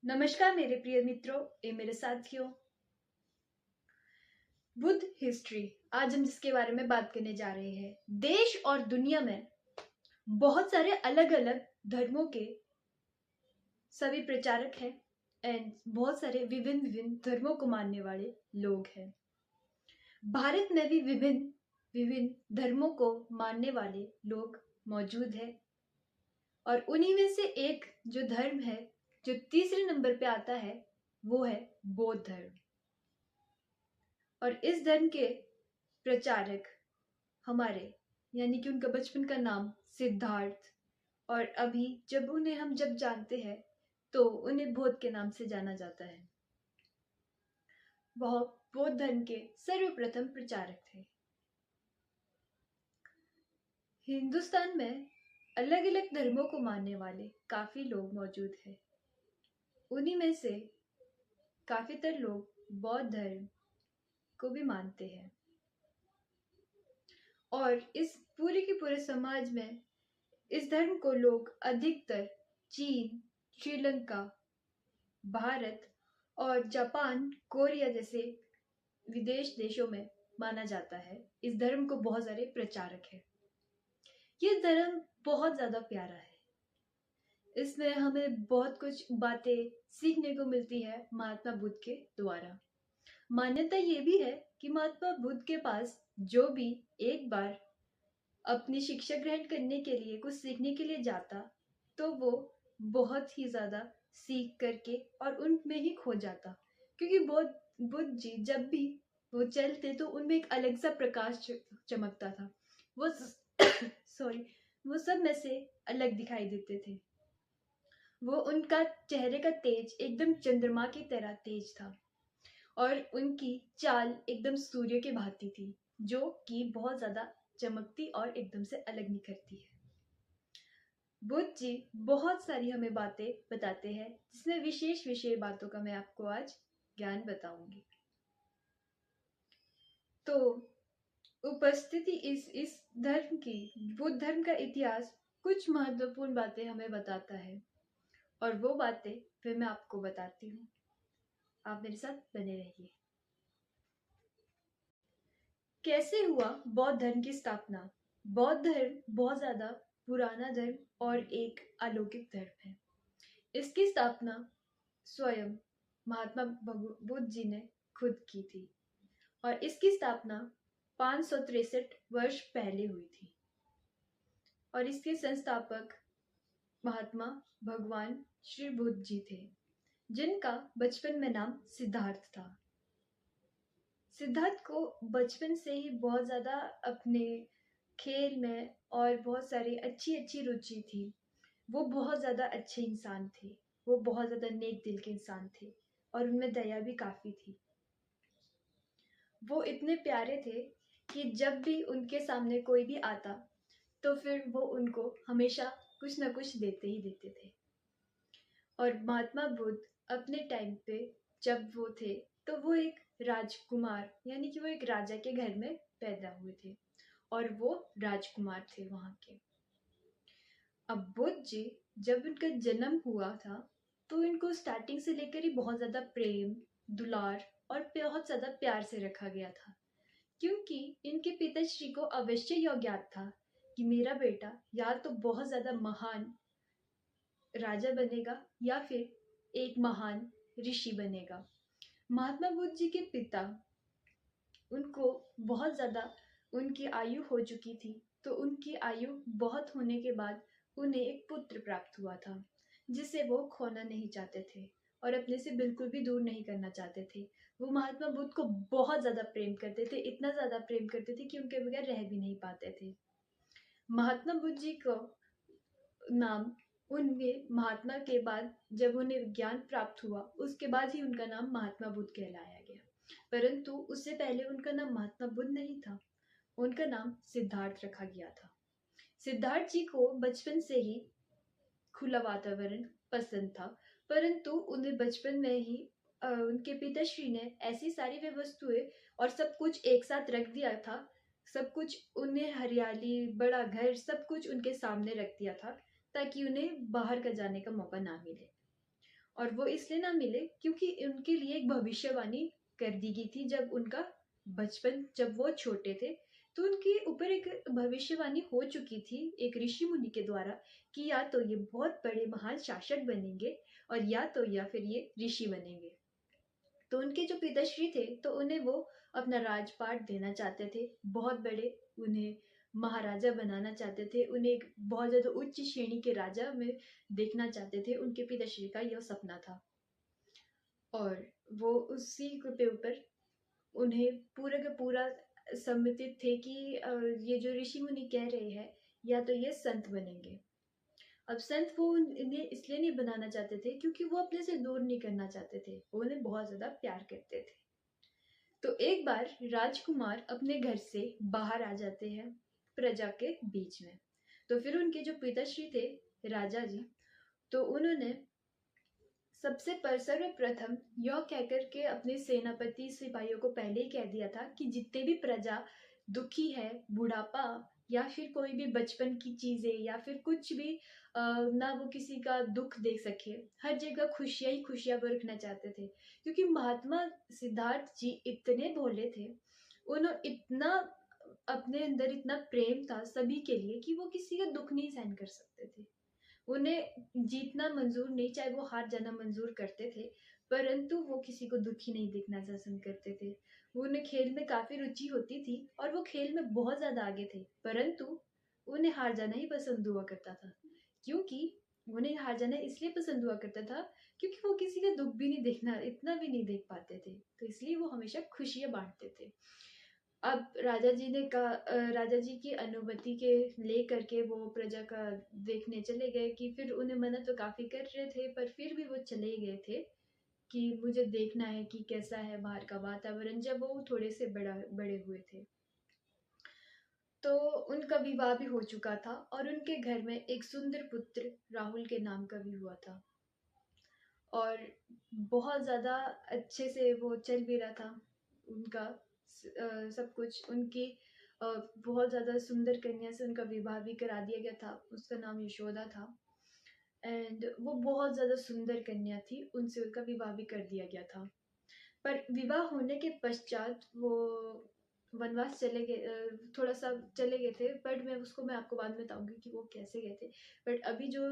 नमस्कार मेरे प्रिय मित्रों एवं मेरे साथियों। बुद्ध हिस्ट्री आज हम जिसके बारे में बात करने जा रहे हैं। देश और दुनिया में बहुत सारे अलग अलग धर्मों के सभी प्रचारक हैं एंड बहुत सारे विभिन्न विभिन्न धर्मों को मानने वाले लोग हैं। भारत में भी विभिन्न विभिन्न धर्मों को मानने वाले लोग मौजूद हैं और उन्हीं में से एक जो धर्म है जो तीसरे नंबर पे आता है वो है बौद्ध धर्म। और इस धर्म के प्रचारक हमारे यानी कि उनका बचपन का नाम सिद्धार्थ और अभी जब हम जानते हैं तो उन्हें बौद्ध के नाम से जाना जाता है। वह बौद्ध धर्म के सर्वप्रथम प्रचारक थे। हिंदुस्तान में अलग अलग धर्मों को मानने वाले काफी लोग मौजूद हैं। उन्हीं में से काफीतर लोग बौद्ध धर्म को भी मानते हैं और इस पूरे के पूरे समाज में इस धर्म को लोग अधिकतर चीन, श्रीलंका, भारत और जापान, कोरिया जैसे विदेश देशों में माना जाता है। इस धर्म को बहुत सारे प्रचारक हैं। ये धर्म बहुत ज्यादा प्यारा है। इसमें हमें बहुत कुछ बातें सीखने को मिलती है महात्मा बुद्ध के द्वारा। मान्यता ये भी है कि महात्मा बुद्ध के पास जो भी एक बार अपनी शिक्षा ग्रहण करने के लिए कुछ सीखने के लिए जाता तो वो बहुत ही ज्यादा सीख करके और उनमें ही खो जाता, क्योंकि बुद्ध जी जब भी वो चलते तो उनमें एक अलग सा प्रकाश चमकता था। वो वो सब में से अलग दिखाई देते थे। वो उनका चेहरे का तेज एकदम चंद्रमा की तरह तेज था और उनकी चाल एकदम सूर्य के भांति थी जो कि बहुत ज्यादा चमकती और एकदम से अलग निखरती है। बुद्ध जी बहुत सारी हमें बातें बताते हैं जिसमें विशेष विशेष बातों का मैं आपको आज ज्ञान बताऊंगी। तो उपस्थिति इस धर्म की, बुद्ध धर्म का इतिहास कुछ महत्वपूर्ण बातें हमें बताता है और वो बातें फिर मैं आपको बताती हूँ। आप मेरे साथ बने रहिए। कैसे हुआ बौद्ध धर्म की स्थापना? बौद्ध धर्म बहुत ज्यादा पुराना धर्म और एक अलौकिक धर्म है। इसकी स्थापना स्वयं महात्मा बुद्ध जी ने खुद की थी और इसकी स्थापना 563 वर्ष पहले हुई थी और इसके संस्थापक महात्मा भगवान श्री बुद्ध जी थे जिनका बचपन में नाम सिद्धार्थ था। सिद्धार्थ को बचपन से ही बहुत ज्यादा अपने खेल में और बहुत सारी अच्छी अच्छी रुचि थी। वो बहुत ज्यादा अच्छे इंसान थे। वो बहुत ज्यादा नेक दिल के इंसान थे और उनमें दया भी काफी थी। वो इतने प्यारे थे कि जब भी उनके सामने कोई भी आता तो फिर वो उनको हमेशा कुछ ना कुछ देते ही देते थे। और महात्मा बुद्ध अपने टाइम पे जब वो थे तो वो एक राजकुमार यानी कि वो एक राजा के घर में पैदा हुए थे और वो राजकुमार थे वहां के। अब बुद्ध जी जब उनका जन्म हुआ था तो इनको स्टार्टिंग से लेकर ही बहुत ज्यादा प्रेम, दुलार और बहुत ज्यादा प्यार से रखा गया था, क्योंकि इनके पिताश्री को अवश्य यह ज्ञात था कि मेरा बेटा या तो बहुत ज्यादा महान राजा बनेगा या फिर एक महान ऋषि बनेगा। महात्मा बुद्ध जी के पिता, उनको बहुत ज्यादा उनकी आयु हो चुकी थी तो उनकी आयु बहुत होने के बाद उन्हें एक पुत्र प्राप्त हुआ था जिसे वो खोना नहीं चाहते थे और अपने से बिल्कुल भी दूर नहीं करना चाहते थे। वो महात्मा बुद्ध को बहुत ज्यादा प्रेम करते थे, इतना ज्यादा प्रेम करते थे कि उनके बगैर रह भी नहीं पाते थे। महात्मा बुद्ध जी को नाम उनके महात्मा के बाद जब उन्हें ज्ञान प्राप्त हुआ उसके बाद ही उनका नाम महात्मा बुद्ध कहलाया गया, परंतु उससे पहले उनका नाम महात्मा बुद्ध नहीं था। उनका नाम सिद्धार्थ रखा गया था। सिद्धार्थ जी को बचपन से ही खुला वातावरण पसंद था, परंतु उन्हें बचपन में ही उनके पिताश्री ने ऐसी सारी वस्तुएं और सब कुछ एक साथ रख दिया था। सब कुछ उन्हें हरियाली, बड़ा घर, सब कुछ उनके सामने रख दिया था ताकि उन्हें बाहर का जाने का मौका ना मिले। और वो इसलिए ना मिले क्योंकि उनके लिए एक भविष्यवाणी कर दी गई थी जब उनका बचपन, जब वो छोटे थे, तो उनके ऊपर एक भविष्यवाणी हो चुकी थी एक ऋषि मुनि के द्वारा कि या तो ये बहुत बड़े महान शासक बनेंगे और या फिर ये ऋषि बनेंगे। तो उनके जो पिताश्री थे तो उन्हें वो अपना राजपाट देना चाहते थे, बहुत बड़े, उन्हें महाराजा बनाना चाहते थे, उन्हें एक बहुत ज्यादा उच्च श्रेणी के राजा में देखना चाहते थे। उनके पिताश्री का यह सपना था और वो उसी के ऊपर उन्हें पूरा का पूरा सम्मतित थे कि ये जो ऋषि मुनि कह रहे हैं या तो ये संत बनेंगे। अब संत वो इन्हें इसलिए नहीं बनाना चाहते थे क्योंकि वो अपने से दूर नहीं करना चाहते थे, वो उन्हें बहुत ज्यादा प्यार करते थे। तो एक बार राजकुमार अपने घर से बाहर आ जाते हैं प्रजा के बीच में। तो फिर उनके जो पिताश्री थे राजा जी, तो उन्होंने सबसे सर्वप्रथम यह कहकर के अपने सेनापति सिपाहियों को पहले ही कह दिया था कि जितने भी प्रजा दुखी है, बुढ़ापा या फिर कोई भी बचपन की चीजें या फिर कुछ भी ना वो किसी का दुख देख सके, हर जगह खुशियां ही खुशियां वो रखना चाहते थे। क्योंकि महात्मा सिद्धार्थ जी इतने भोले थे, उन्होंने इतना अपने अंदर इतना प्रेम था सभी के लिए कि वो किसी का दुख नहीं सहन कर सकते थे। उन्हें जीतना मंजूर नहीं, चाहे वो हार जाना मंजूर करते थे, परंतु वो किसी को दुखी नहीं देखना पसंद करते थे। वो उन्हें खेल में काफी रुचि होती थी और वो खेल में बहुत ज्यादा आगे थे, परंतु उन्हें हार जाना ही पसंद हुआ करता था। क्योंकि उन्हें हार जाना इसलिए पसंद हुआ करता था क्योंकि वो किसी का दुख भी नहीं देखना, इतना भी नहीं देख पाते थे, तो इसलिए वो हमेशा खुशियां बांटते थे। अब राजा जी ने कहा, राजा जी की अनुमति के ले करके वो प्रजा का देखने चले गए कि फिर उन्हें मना तो काफी कर रहे थे पर फिर भी वो चले गए थे कि मुझे देखना है कि कैसा है बाहर का वातावरण, जब वो थोड़े से बड़े हुए थे। तो उनका विवाह भी हो चुका था और उनके घर में एक सुंदर पुत्र राहुल के नाम का भी हुआ था और बहुत ज्यादा अच्छे से वो चल भी रहा था उनका सब कुछ। उनकी बहुत ज्यादा सुंदर कन्या से उनका विवाह भी करा दिया गया था, उसका नाम यशोदा था। एंड वो बहुत ज्यादा सुंदर कन्या थी, उनसे उनका विवाह भी कर दिया गया था। पर विवाह होने के पश्चात वो वनवास चले गए, थोड़ा सा चले गए थे, बट मैं आपको बाद में बताऊंगी कि वो कैसे गए थे। बट अभी जो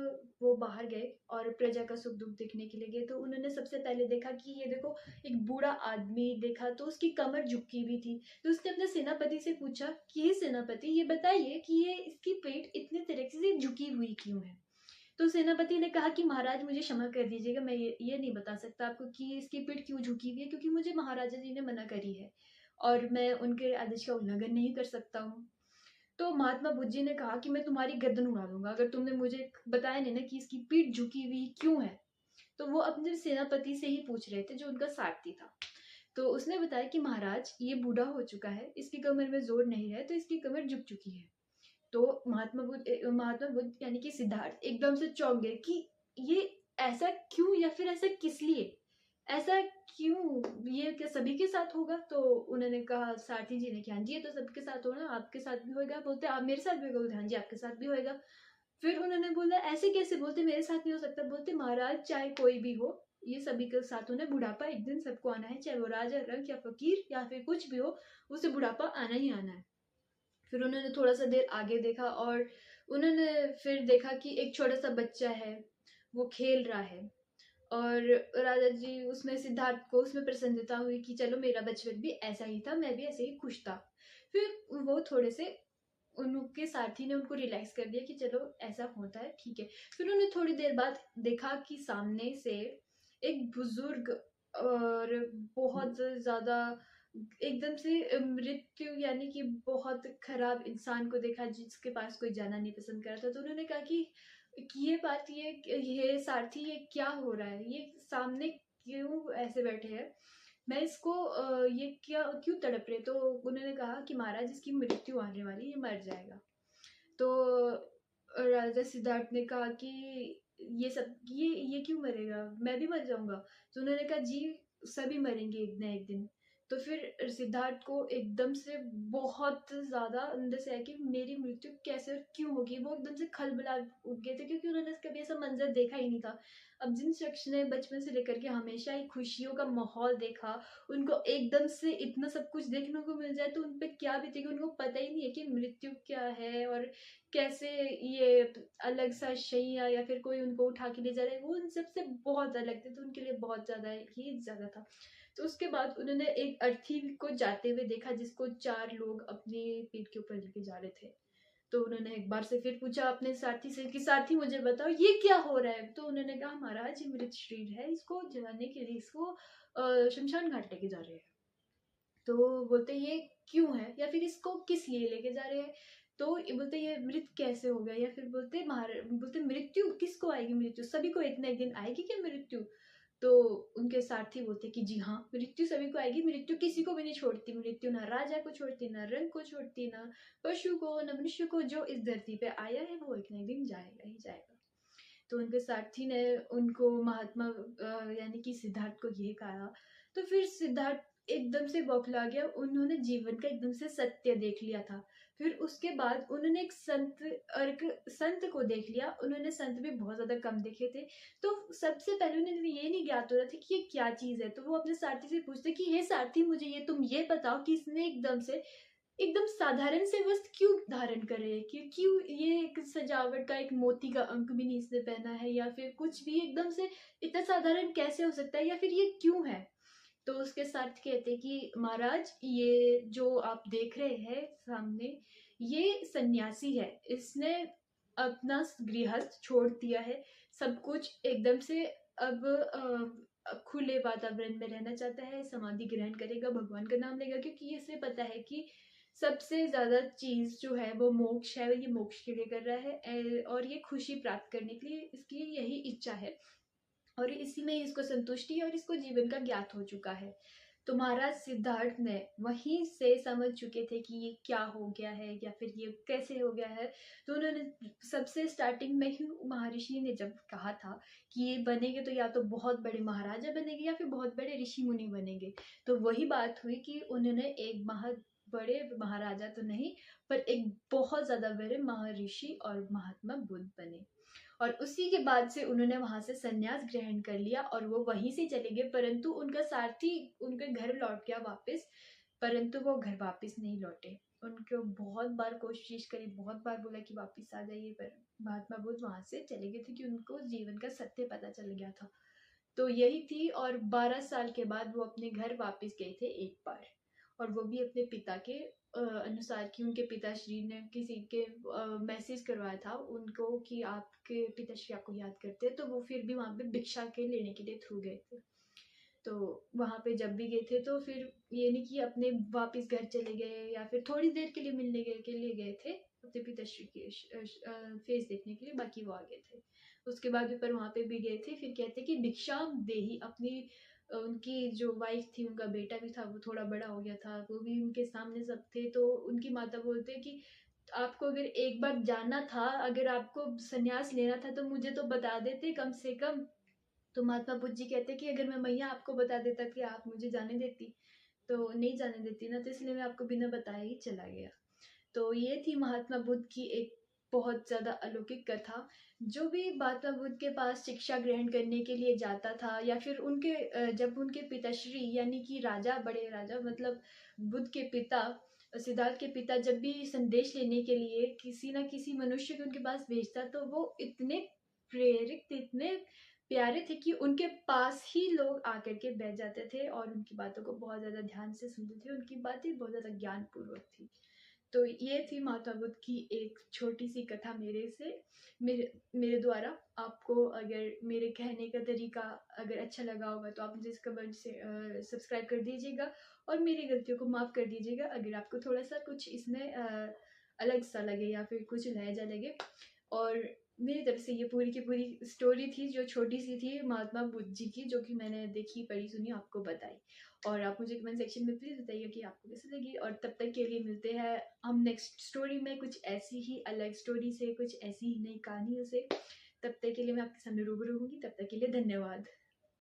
वो बाहर गए और प्रजा का सुख दुख देखने के लिए गए, तो उन्होंने सबसे पहले देखा कि ये देखो एक बूढ़ा आदमी देखा, तो उसकी कमर झुकी हुई थी। तो उसने अपने सेनापति से पूछा कि ये सेनापति ये बताइए कि ये इसकी पेट इतने तरीके से झुकी हुई क्यों है। तो सेनापति ने कहा कि महाराज मुझे क्षमा कर दीजिएगा, मैं ये नहीं बता सकता आपको कि इसकी पीठ क्यों झुकी हुई है, क्योंकि मुझे महाराजा जी ने मना करी है और मैं उनके आदेश का उल्लंघन नहीं कर सकता हूँ। तो महात्मा बुद्ध जी ने कहा कि मैं तुम्हारी गर्दन उड़ा दूंगा अगर तुमने मुझे बताया नहीं ना कि इसकी पीठ झुकी हुई क्यों है। तो वो अपने सेनापति से ही पूछ रहे थे जो उनका सारथी था। तो उसने बताया कि महाराज ये बूढ़ा हो चुका है, इसकी कमर में जोर नहीं है, तो इसकी कमर झुक चुकी है। तो महात्मा बुद्ध यानी कि सिद्धार्थ एकदम से चौंक गए कि ये ऐसा क्यों या फिर ऐसा किस लिए, ऐसा क्यों, ये क्या सभी के साथ होगा। तो उन्होंने कहा, सारथी जी ने कि हाँ जी ये तो सबके साथ होगा, आपके साथ भी होगा। बोलते आप मेरे साथ भी होगा, बोलते हाँ जी आपके साथ भी होगा। फिर उन्होंने बोला ऐसे कैसे, बोलते मेरे साथ नहीं हो सकता। बोलते महाराज चाहे कोई भी हो, ये सभी के साथ होना, बुढ़ापा एक दिन सबको आना है, चाहे वो राजा रंक या फकीर या फिर कुछ भी हो, उसे बुढ़ापा आना ही आना है। फिर उन्होंने थोड़ा सा देर आगे देखा और उन्होंने फिर देखा कि एक छोटा सा बच्चा है, वो खेल रहा है। और राजा जी उसमें सिद्धार्थ को उसमें प्रसन्नता हुई कि चलो मेरा बचपन भी ऐसा ही था, मैं भी ऐसे ही खुश था। फिर वो थोड़े से उनके साथी ने उनको रिलैक्स कर दिया कि चलो ऐसा होता है ठीक है। फिर उन्होंने थोड़ी देर बाद देखा कि सामने से एक बुजुर्ग और बहुत ज्यादा एकदम से मृत्यु यानी कि बहुत खराब इंसान को देखा जिसके पास कोई जाना नहीं पसंद कर रहा था। तो उन्होंने कहा कि ये बात, ये सारथी ये क्या हो रहा है, ये सामने क्यों ऐसे बैठे हैं, मैं इसको ये क्या क्यों तड़प रहे। तो उन्होंने कहा कि महाराज इसकी मृत्यु आने वाली, ये मर जाएगा। तो राजा सिद्धार्थ ने कहा कि ये क्यों मरेगा, मैं भी मर जाऊंगा। तो उन्होंने कहा जी सभी मरेंगे एक ना एक दिन। तो फिर सिद्धार्थ को एकदम से बहुत ज्यादा अंदर से आया कि मेरी मृत्यु कैसे और क्यों होगी। वो एकदम से खलबला उठ गए थे क्योंकि उन्होंने कभी ऐसा मंजर देखा ही नहीं था। अब जिन शख्स ने बचपन से लेकर के हमेशा ही खुशियों का माहौल देखा, उनको एकदम से इतना सब कुछ देखने को मिल जाए तो उन पे क्या बीतेगी, उनको पता ही नहीं है कि मृत्यु क्या है और कैसे ये अलग सा शैया या फिर कोई उनको उठा के ले जा रहा है, वो उन सबसे बहुत अलग थे, तो उनके लिए बहुत ज़्यादा ही ज़्यादा था। तो उसके बाद उन्होंने एक अर्थी को जाते हुए देखा जिसको 4 लोग अपनी पीठ के ऊपर लेके जा रहे थे। तो उन्होंने एक बार से फिर पूछा अपने साथी से कि साथी मुझे बताओ ये क्या हो रहा है? तो उन्होंने कहा महाराज ये मृत शरीर है, इसको जलाने के लिए इसको शमशान घाट लेके जा रहे हैं। तो बोलते ये क्यों है या फिर इसको किस लिए लेके जा रहे हैं? तो ये बोलते ये मृत कैसे हो गया, या फिर बोलते मृत्यु किसको आएगी, मृत्यु सभी को एक ना एक दिन आएगी क्या मृत्यु? तो उनके सारथी बोलते कि जी हाँ, मृत्यु सभी को आएगी, मृत्यु किसी को भी नहीं छोड़ती, मृत्यु ना राजा को छोड़ती, ना रंग को छोड़ती, ना पशु को, ना मनुष्य को, जो इस धरती पे आया है वो एक ना एक दिन जाएगा ही जाएगा। तो उनके सारथी ने उनको महात्मा यानी कि सिद्धार्थ को ये कहा। तो फिर सिद्धार्थ एकदम से बौखला गया, उन्होंने जीवन का एकदम से सत्य देख लिया था। फिर उसके बाद उन्होंने एक संत को देख लिया, उन्होंने संत भी बहुत ज्यादा कम देखे थे। तो सबसे पहले उन्हें ये नहीं ज्ञात हो रहा था कि ये क्या चीज है, तो वो अपने सारथी से पूछते कि हे सारथी मुझे ये तुम ये बताओ कि इसने एकदम साधारण से वस्त्र क्यों धारण करे, कि क्यों ये एक सजावट का एक मोती का अंक भी नहीं इसने पहना है, या फिर कुछ भी एकदम से इतना साधारण कैसे हो सकता है, या फिर ये क्यों है? तो उसके साथ कहते कि महाराज ये जो आप देख रहे हैं सामने, ये सन्यासी है, इसने अपना गृहस्थ छोड़ दिया है, सब कुछ एकदम से अब खुले वातावरण में रहना चाहता है, समाधि ग्रहण करेगा, भगवान का नाम लेगा, क्योंकि इसे पता है कि सबसे ज्यादा चीज जो है वो मोक्ष है, ये मोक्ष के लिए कर रहा है और ये खुशी प्राप्त करने के लिए इसकी यही इच्छा है और इसी में इसको संतुष्टि है और इसको जीवन का ज्ञात हो चुका है। तो महाराज सिद्धार्थ ने वहीं से समझ चुके थे कि ये क्या हो गया है या फिर ये कैसे हो गया है। तो उन्होंने सबसे स्टार्टिंग में ही महर्षि ने जब कहा था कि ये बनेंगे तो या तो बहुत बड़े महाराजा बनेंगे या फिर बहुत बड़े ऋषि मुनि बनेंगे, तो वही बात हुई कि उन्होंने एक बड़े महाराजा तो नहीं पर एक बहुत ज्यादा बड़े महर्षि और महात्मा बुद्ध बने। और उसी के बाद से उन्होंने वहां से संन्यास ग्रहण कर लिया और वो वहीं से चले गए, परंतु उनका सारथी उनके घर लौट गया वापस, परंतु वो घर वापस नहीं लौटे। उनको बहुत बार कोशिश करी, बहुत बार बोला कि वापस आ जाइए, पर महात्मा बुद्ध वहां से चले गए थे कि उनको जीवन का सत्य पता चल गया था। तो यही थी, और 12 साल के बाद वो अपने घर वापस गए थे एक बार, और वो भी अपने पिता के अनुसार कि उनके पिताश्री ने किसी के मैसेज करवाया था उनको कि आपके पिताश्री आपको याद करते हैं, तो वो फिर भी वहाँ पे भिक्षा के लेने के लिए थ्रू गए थे। तो वहाँ पे जब भी गए थे तो फिर ये नहीं कि अपने वापस घर चले गए या फिर थोड़ी देर के लिए मिलने के लिए गए थे अपने पिताश्री के फेस देखने के लिए, बाकी वो आ गए थे। उसके बाद भी पर वहाँ पे भी गए थे, फिर कहते कि भिक्षा देही अपनी उनकी जो वाइफ थी, उनका बेटा भी था, वो थोड़ा बड़ा हो गया था, वो भी उनके सामने सब थे, तो उनकी माता बोलते कि आपको अगर एक बार जाना था, अगर आपको संन्यास लेना था तो मुझे तो बता देते कम से कम। तो महात्मा बुद्ध जी कहते कि अगर मैं मैया आपको बता देता कि आप मुझे जाने देती, तो नहीं जाने देती ना, तो इसलिए मैं आपको बिना बताए ही चला गया। तो ये थी महात्मा बुद्ध की एक बहुत ज्यादा अलौकिक कथा। जो भी महात्मा बुद्ध के पास शिक्षा ग्रहण करने के लिए जाता था या फिर उनके जब उनके पिताश्री यानी कि राजा, बड़े राजा मतलब बुद्ध के पिता सिद्धार्थ के पिता जब भी संदेश लेने के लिए किसी ना किसी मनुष्य को उनके पास भेजता, तो वो इतने प्रेरित थे, इतने प्यारे थे कि उनके पास ही लोग आकर के बैठ जाते थे और उनकी बातों को बहुत ज्यादा ध्यान से सुनते थे, उनकी बातें बहुत ज्यादा ज्ञानपूर्वक थी। तो ये थी माता बुद्ध की एक छोटी सी कथा मेरे से, मेरे मेरे द्वारा। आपको अगर मेरे कहने का तरीका अगर अच्छा लगा होगा तो आप मुझे इस कमेंट से सब्सक्राइब कर दीजिएगा और मेरी गलतियों को माफ़ कर दीजिएगा अगर आपको थोड़ा सा कुछ इसमें अलग सा लगे या फिर कुछ लहजा लगे। और मेरी तरफ से ये पूरी की पूरी स्टोरी थी जो छोटी सी थी महात्मा बुद्ध जी की, जो कि मैंने देखी, पढ़ी, सुनी, आपको बताई। और आप मुझे कमेंट सेक्शन में प्लीज़ बताइए कि आपको कैसी लगी, और तब तक के लिए मिलते हैं हम नेक्स्ट स्टोरी में कुछ ऐसी ही अलग स्टोरी से, कुछ ऐसी ही नई कहानियों से। तब तक के लिए मैं आपके सामने रूबरू होंगी, तब तक के लिए धन्यवाद।